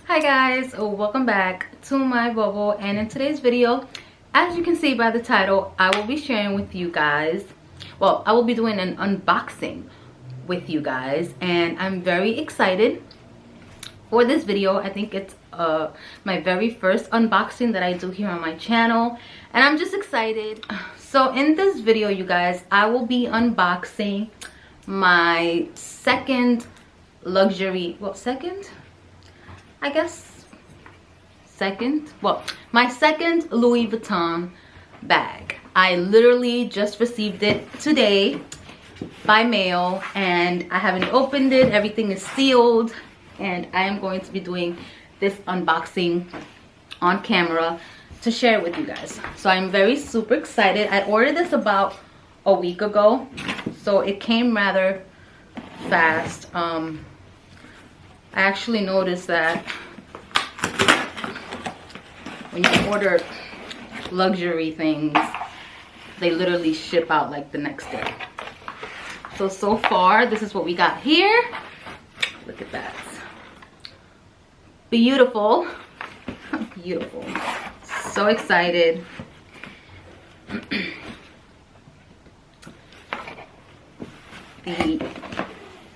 Hi guys, welcome back to my bubble, and in today's video, as you can see by the title, I will be sharing with you guys, well, I will be doing an unboxing with you guys, and I'm very excited for this video. I think it's my very first unboxing that I do here on my channel, and I'm just excited. So in this video, you guys, I will be unboxing my second luxury, my second Louis Vuitton bag. I literally just received it today by mail, and I haven't opened it. Everything is sealed, and I am going to be doing this unboxing on camera to share with you guys. So I'm very super excited. I ordered this about a week ago, so it came rather fast. I actually noticed that when you order luxury things, they literally ship out like the next day. So far, this is what we got here. Look at that. Beautiful. Beautiful. So excited. The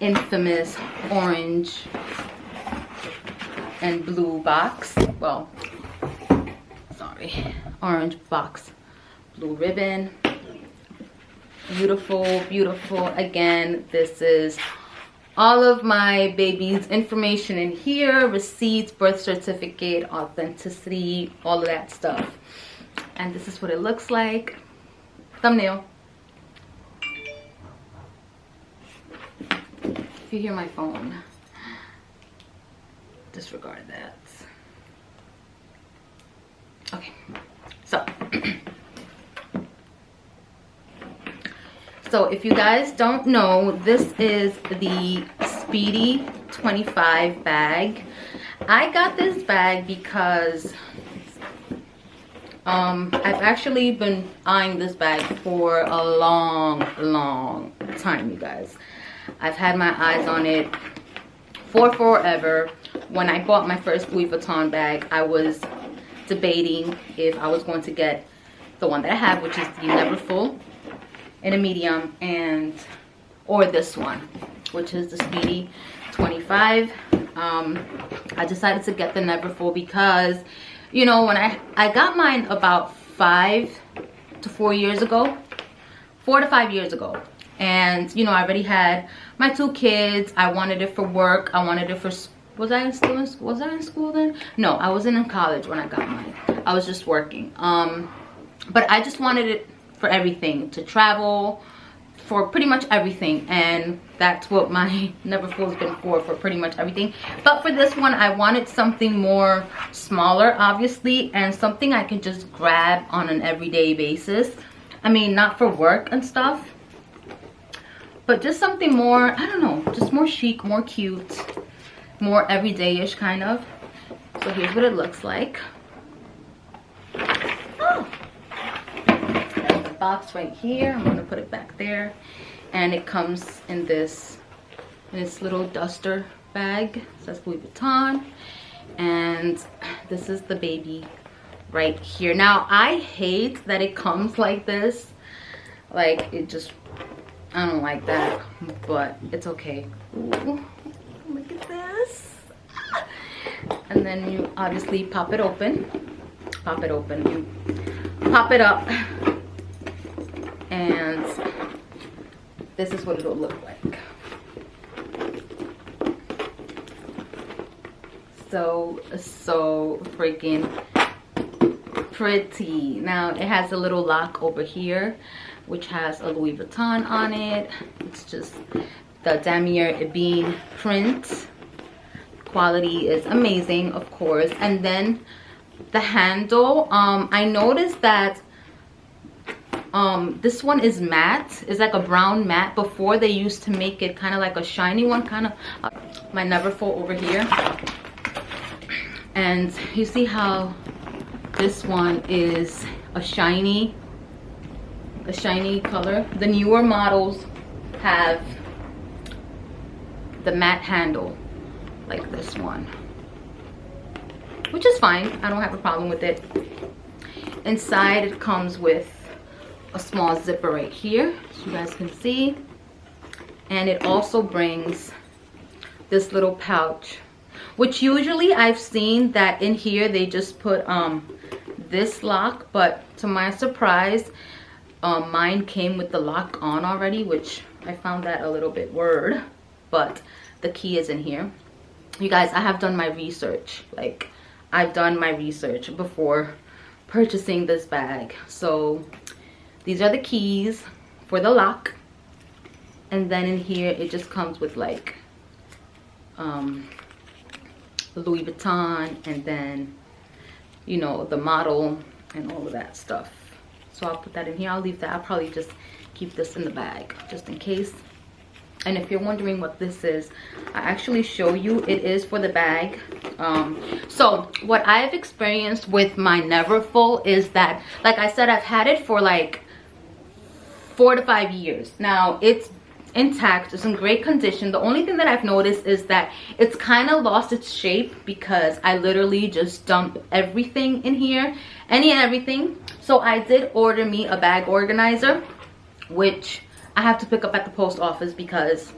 infamous orange and blue box. Well, sorry, orange box, blue ribbon. Beautiful, beautiful. Again, this is all of my baby's information in here: receipts, birth certificate, authenticity, all of that stuff. And this is what it looks like. Thumbnail. If you hear my phone, disregard that. Okay, so if you guys don't know, this is the Speedy 25 bag. I got this bag because I've actually been eyeing this bag for a long time, you guys. I've had my eyes on it for forever. When I bought my first Louis Vuitton bag, I was debating if I was going to get the one that I have, which is the Never Full in a medium, or this one, which is the Speedy 25. I decided to get the Never Full because, you know, when I got mine about 4 to 5 years ago, and you know, I already had my 2 kids. I wanted it for work. I wanted it for, was I in school then? No, I wasn't in college when I got mine. I was just working. But I just wanted it for everything, to travel, for pretty much everything, and that's what my Never Full has been for pretty much everything. But for this one, I wanted something more smaller, obviously, and something I can just grab on an everyday basis. I mean, not for work and stuff, but just something more, I don't know, just more chic, more cute, more everyday-ish kind of. So here's what it looks like. Oh, there's the box right here. I'm gonna put it back there, and it comes in this little duster bag. It says Louis Vuitton, and this is the baby right here. Now, I hate that it comes like this. Like, it just, I don't like that, but it's okay. Ooh, look at this. And then you obviously pop it open. You pop it up, and this is what it'll look like. So freaking pretty. Now, it has a little lock over here, which has a Louis Vuitton on it. It's just the damier ebene print. Quality is amazing, of course. And then the handle, I noticed that this one is matte. It's like a brown matte. Before, they used to make it kind of like a shiny one, kind of my Never Full over here. And you see how this one is a shiny color. The newer models have the matte handle like this one. which is fine. I don't have a problem with it. Inside it comes with a small zipper right here, so you guys can see. And it also brings this little pouch, which usually I've seen that in here they just put this lock, but to my surprise, mine came with the lock on already, which I found that a little bit weird, but the key is in here. You guys, I have done my research. Like, I've done my research before purchasing this bag. So these are the keys for the lock, and then in here it just comes with like Louis Vuitton, and then, you know, the model and all of that stuff. So I'll put that in here. I'll leave that. I'll probably just keep this in the bag just in case. And if you're wondering what this is, I actually show you. It is for the bag. So what I've experienced with my Neverfull is that, like I said, I've had it for like 4 to 5 years now. It's intact, it's in great condition. The only thing that I've noticed is that it's kind of lost its shape because I literally just dump everything in here, any and everything. So I did order me a bag organizer, which I have to pick up at the post office because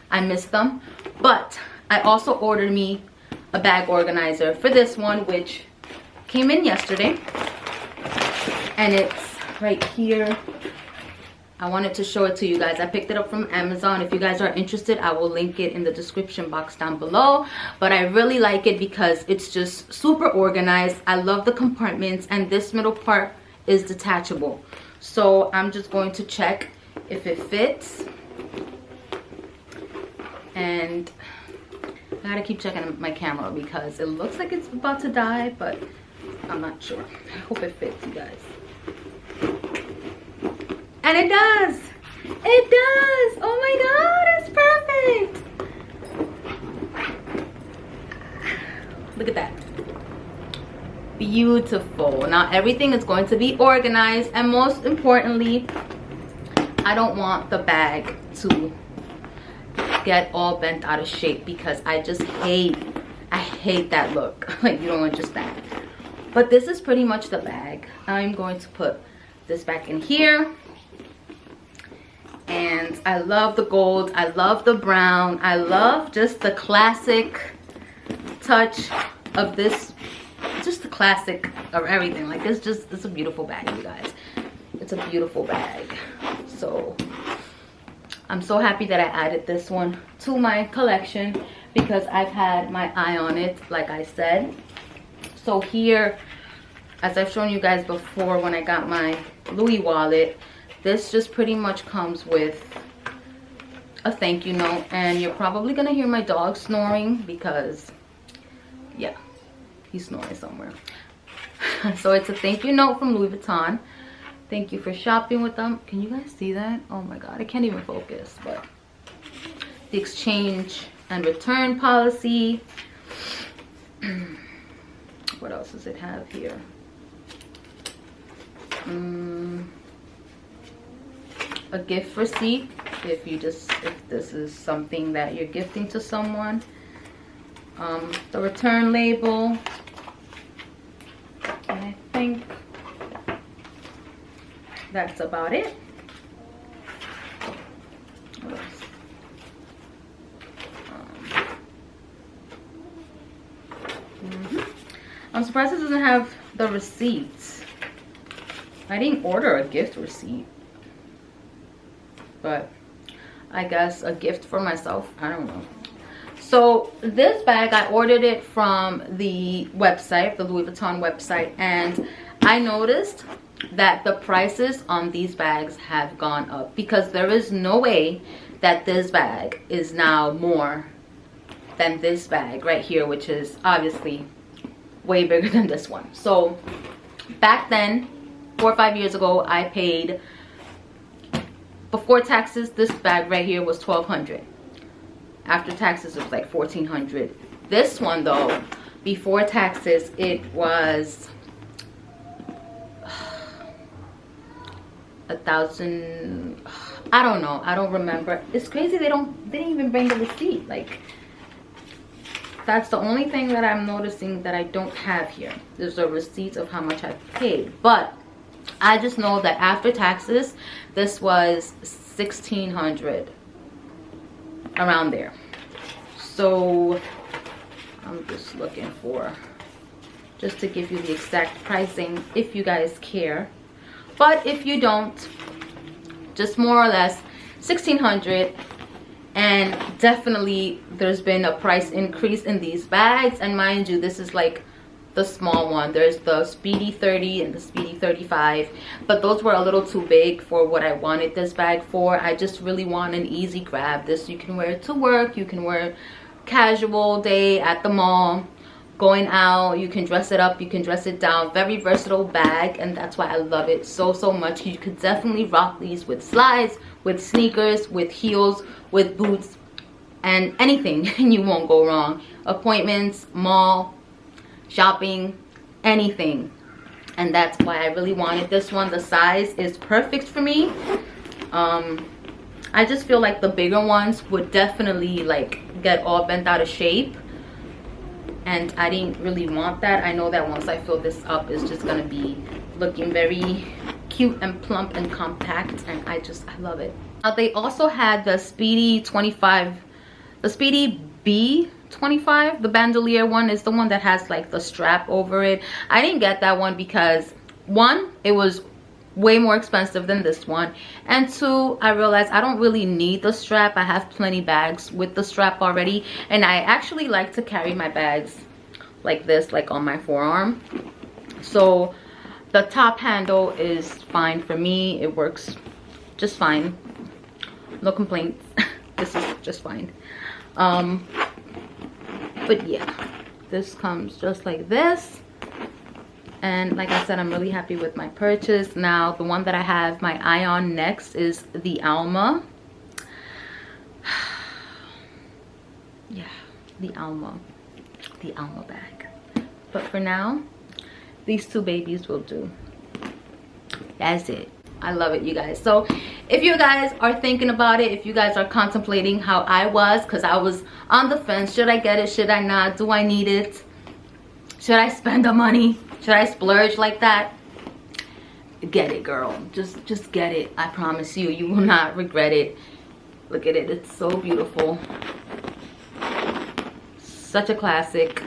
I missed them. But I also ordered me a bag organizer for this one, which came in yesterday, and it's right here. I wanted to show it to you guys. I picked it up from Amazon. If you guys are interested, I will link it in the description box down below. But I really like it because it's just super organized. I love the compartments, and this middle part is detachable. So I'm just going to check if it fits. And I gotta keep checking my camera because it looks like it's about to die, but I'm not sure. I hope it fits, you guys. And it does. It does. Oh my god, it's perfect. Look at that. Beautiful. Now everything is going to be organized, and most importantly, I don't want the bag to get all bent out of shape because I just hate that look. Like, you don't understand. But this is pretty much the bag. I'm going to put this back in here. And I love the gold, I love the brown, I love just the classic touch of this, just the classic of everything. Like, it's a beautiful bag, you guys. It's a beautiful bag. So I'm so happy that I added this one to my collection because I've had my eye on it, like I said. So here, as I've shown you guys before when I got my Louis wallet, this just pretty much comes with a thank you note. And you're probably gonna hear my dog snoring because, yeah, he's snoring somewhere. So it's a thank you note from Louis Vuitton. Thank you for shopping with them. Can you guys see that? Oh my god, I can't even focus. But the exchange and return policy. What else does it have here? A gift receipt if this is something that you're gifting to someone. The return label, and I think that's about it. What else? I'm surprised it doesn't have the receipts. I didn't order a gift receipt, but I guess a gift for myself, I don't know. So this bag, I ordered it from the website, the Louis Vuitton website, and I noticed that the prices on these bags have gone up because there is no way that this bag is now more than this bag right here, which is obviously way bigger than this one. So back then, 4 or 5 years ago, I paid, before taxes, this bag right here was $1,200. After taxes, it was like $1,400. This one though, before taxes, it was $1,000. I don't know, I don't remember. It's crazy they didn't even bring the receipt. Like, that's the only thing that I'm noticing that I don't have here. There's a receipt of how much I paid, but I just know that after taxes this was $1,600, around there. So I'm just looking for, just to give you the exact pricing if you guys care, but if you don't, just more or less $1,600. And definitely there's been a price increase in these bags, and mind you, this is like the small one. There's the Speedy 30 and the Speedy 35, but those were a little too big for what I wanted this bag for. I just really want an easy grab. This you can wear to work, you can wear casual day at the mall, going out, you can dress it up, you can dress it down. Very versatile bag, and that's why I love it so much. You could definitely rock these with slides, with sneakers, with heels, with boots, and anything, and you won't go wrong. Appointments, mall, shopping, anything. And that's why I really wanted this one. The size is perfect for me. I just feel like the bigger ones would definitely like get all bent out of shape, and I didn't really want that. I know that once I fill this up, it's just gonna be looking very cute and plump and compact, and I love it. Now they also had the Speedy 25, the Speedy B25, the bandolier one is the one that has like the strap over it. I didn't get that one because one, it was way more expensive than this one, and two, I realized I don't really need the strap. I have plenty bags with the strap already, and I actually like to carry my bags like this, like on my forearm. So the top handle is fine for me. It works just fine, no complaints. This is just fine. But yeah, this comes just like this. And like I said, I'm really happy with my purchase. Now, the one that I have my eye on next is the Alma. Yeah, the Alma bag. But for now, these two babies will do. That's it. I love it, you guys. So if you guys are thinking about it, if you guys are contemplating how I was, because I was on the fence, should I get it, should I not, do I need it, should I spend the money, should I splurge like that? Get it, girl. Just get it. I promise you, you will not regret it. Look at it. It's so beautiful. Such a classic.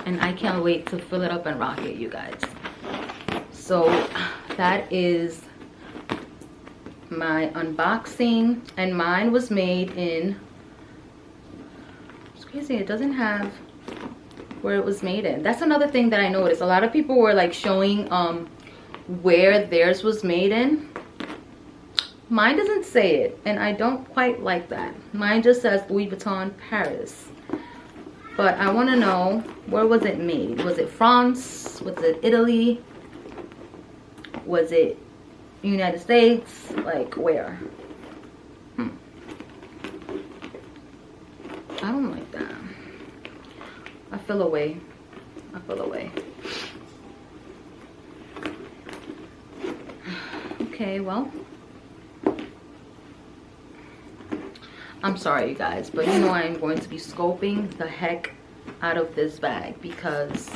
And I can't wait to fill it up and rock it, you guys. So that is my unboxing, and mine was made in, it's crazy, it doesn't have where it was made in. That's another thing that I noticed. A lot of people were like showing where theirs was made in. Mine doesn't say it, and I don't quite like that. Mine just says Louis Vuitton Paris, but I want to know, where was it made? Was it France? Was it Italy? Was it United States? Like where? I don't like that. I feel away. I feel away. Okay, well, I'm sorry, you guys, but you know I'm going to be scoping the heck out of this bag, because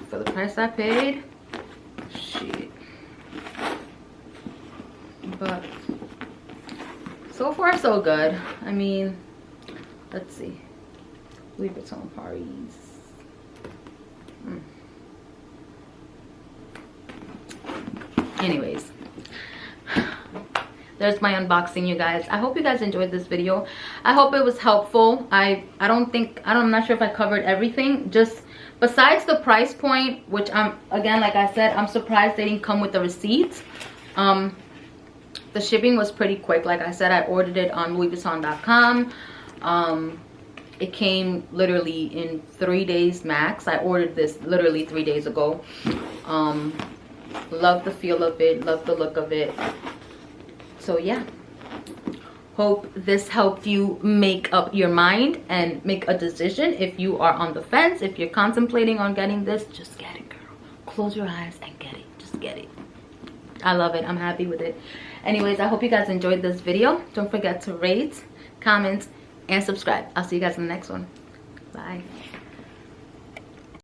for the price I paid, shit. But so far so good. I mean, let's see. Louis Vuitton Paris. Anyways, there's my unboxing, you guys. I hope you guys enjoyed this video. I hope it was helpful. I'm not sure if I covered everything. Just besides the price point, which again, like I said, I'm surprised they didn't come with the receipt. The shipping was pretty quick. Like I said, I ordered it on louisvuitton.com. It came literally in 3 days max. I ordered this literally 3 days ago. Love the feel of it, love the look of it. So yeah, hope this helped you make up your mind and make a decision. If you are on the fence, if you're contemplating on getting this, just get it, girl. Close your eyes and get it. Just get it. I love it. I'm happy with it. Anyways, I hope you guys enjoyed this video. Don't forget to rate, comment, and subscribe. I'll see you guys in the next one. Bye.